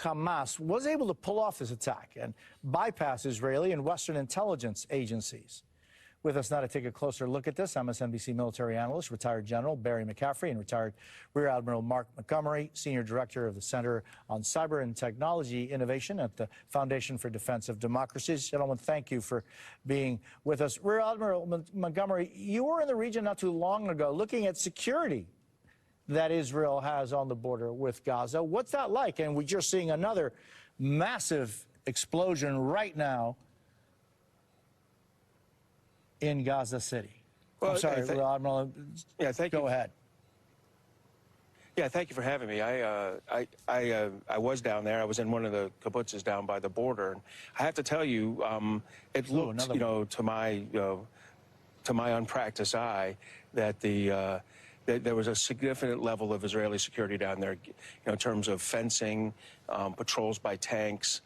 Hamas was able to pull off this attack and bypass Israeli and Western intelligence agencies. With us now to take a closer look at this, MSNBC military analyst, retired General Barry McCaffrey, and retired Rear Admiral Mark Montgomery, Senior Director of the Center on Cyber and Technology Innovation at the Foundation for Defense of Democracies. Gentlemen, thank you for being with us. Rear Admiral Montgomery, you were in the region not too long ago looking at security that Israel has on the border with Gaza. What's that like? And we're just seeing another massive explosion right now in Gaza City. Well, I'm sorry, Admiral. Yeah, thank you. Go ahead. Yeah, thank you for having me. I was down there. I was in one of the kibbutzes down by the border, and I have to tell you, it looked, to my unpracticed eye, that that there was a significant level of Israeli security down there, in terms of fencing, patrols by tanks,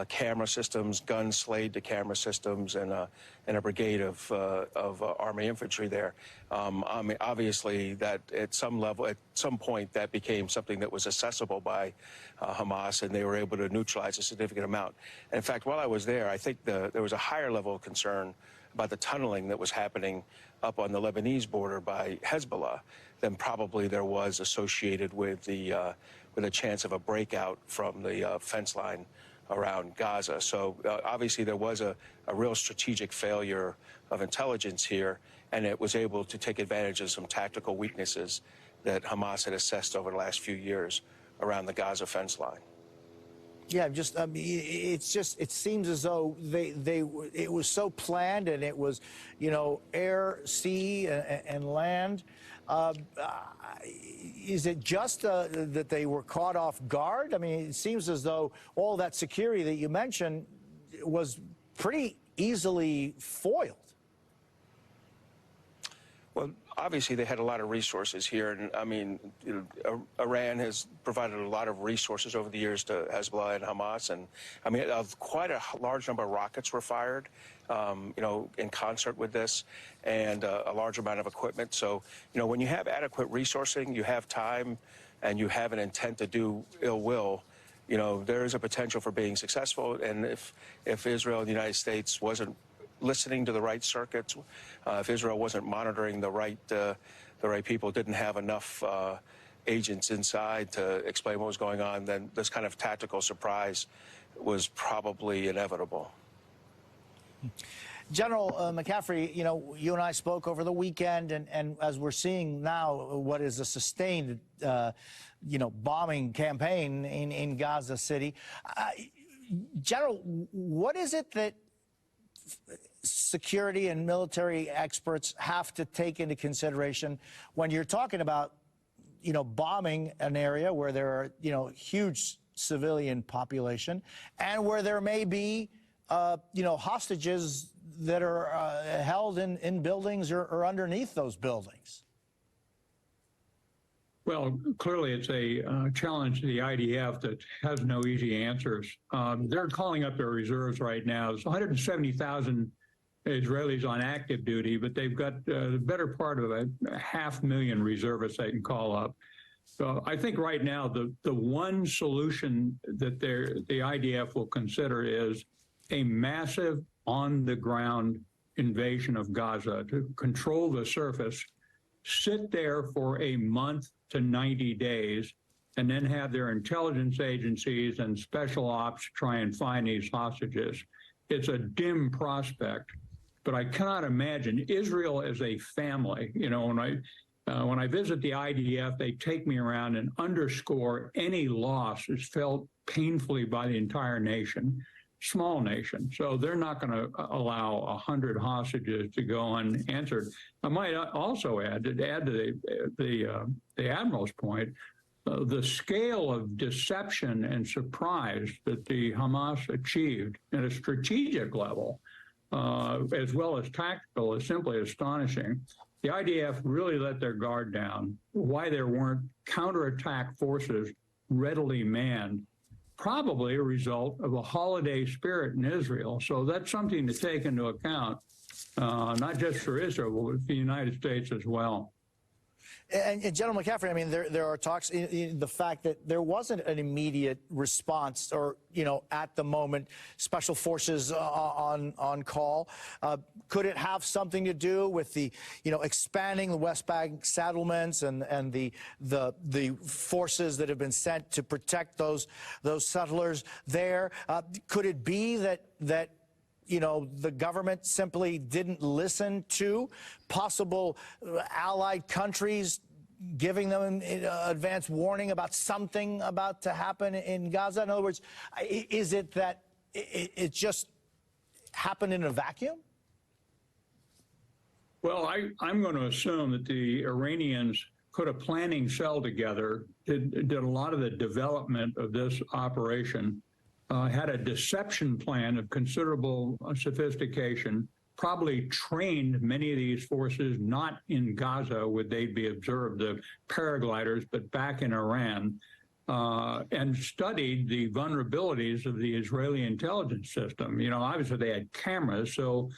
camera systems, guns slayed to camera systems, and a brigade of Army infantry there. I mean, obviously, that at some level, at some point, that became something that was accessible by Hamas, and they were able to neutralize a significant amount. And in fact, while I was there, I think there was a higher level of concern about the tunneling that was happening up on the Lebanese border by Hezbollah than probably there was associated with the chance of a breakout from the fence line around Gaza. So obviously there was a real strategic failure of intelligence here, and it was able to take advantage of some tactical weaknesses that Hamas had assessed over the last few years around the Gaza fence line. Yeah, it seems as though it was so planned, and it was, air, sea, and land. Is it just that they were caught off guard? I mean, it seems as though all that security that you mentioned was pretty easily foiled. Well, obviously, they had a lot of resources here. And I mean, Iran has provided a lot of resources over the years to Hezbollah and Hamas. And I mean, quite a large number of rockets were fired, in concert with this, and a large amount of equipment. So, when you have adequate resourcing, you have time, and you have an intent to do ill will, there is a potential for being successful. And if Israel and the United States wasn't listening to the right circuits, if Israel wasn't monitoring the right people, didn't have enough agents inside to explain what was going on, then this kind of tactical surprise was probably inevitable. General McCaffrey, you and I spoke over the weekend, and as we're seeing now what is a sustained, bombing campaign in Gaza City. General, what is it that security and military experts have to take into consideration when you're talking about, bombing an area where there are, huge civilian population, and where there may be, hostages that are held in buildings or underneath those buildings? Well, clearly it's a challenge to the IDF that has no easy answers. They're calling up their reserves right now. There's 170,000 Israelis on active duty, but they've got the better part of 500,000 reservists they can call up. So I think right now the one solution that the IDF will consider is a massive on-the-ground invasion of Gaza to control the surface, sit there for a month to 90 days, and then have their intelligence agencies and special ops try and find these hostages. It's a dim prospect, but I cannot imagine Israel as a family. When I visit the IDF, they take me around and underscore any loss is felt painfully by the entire nation. Small nation, so they're not going to allow 100 hostages to go unanswered. I might also add to the Admiral's point, the scale of deception and surprise that the Hamas achieved at a strategic level, as well as tactical, is simply astonishing. The IDF really let their guard down. Why there weren't counterattack forces readily manned, probably a result of a holiday spirit in Israel. So that's something to take into account, not just for Israel, but for the United States as well. And General McCaffrey, I mean, there are talks, the fact that there wasn't an immediate response or, at the moment, special forces on call. Could it have something to do with the, expanding the West Bank settlements and the forces that have been sent to protect those settlers there? Could it be that the government simply didn't listen to possible allied countries giving them advance warning about something about to happen in Gaza? In other words, is it that it just happened in a vacuum? Well, I'm going to assume that the Iranians put a planning cell together, did a lot of the development of this operation, had a deception plan of considerable sophistication, probably trained many of these forces not in Gaza would they be observed, the paragliders, but back in Iran, and studied the vulnerabilities of the Israeli intelligence system. Obviously they had cameras, so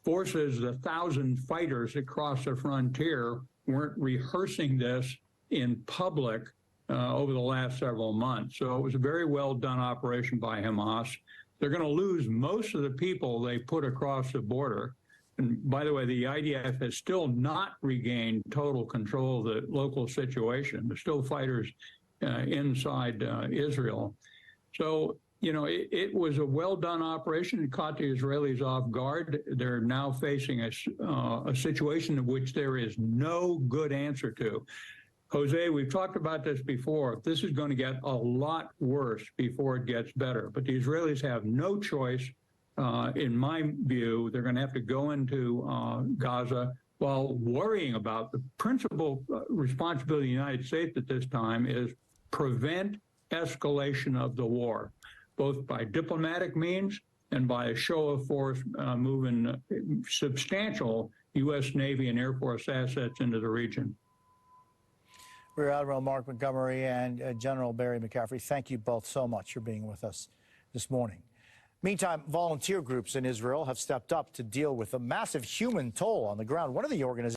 forces, the 1,000 fighters across the frontier weren't rehearsing this in public over the last several months. So it was a very well done operation by Hamas. They're going to lose most of the people they put across the border. And by the way, the IDF has still not regained total control of the local situation. There's still fighters inside Israel. So, it was a well done operation. It caught the Israelis off guard. They're now facing a situation in which there is no good answer to. Jose, we've talked about this before. This is going to get a lot worse before it gets better. But the Israelis have no choice. In my view, they're going to have to go into Gaza while worrying about the principal responsibility of the United States at this time is prevent escalation of the war, both by diplomatic means and by a show of force moving substantial U.S. Navy and Air Force assets into the region. Rear Admiral Mark Montgomery and General Barry McCaffrey, thank you both so much for being with us this morning. Meantime, volunteer groups in Israel have stepped up to deal with a massive human toll on the ground. One of the organizations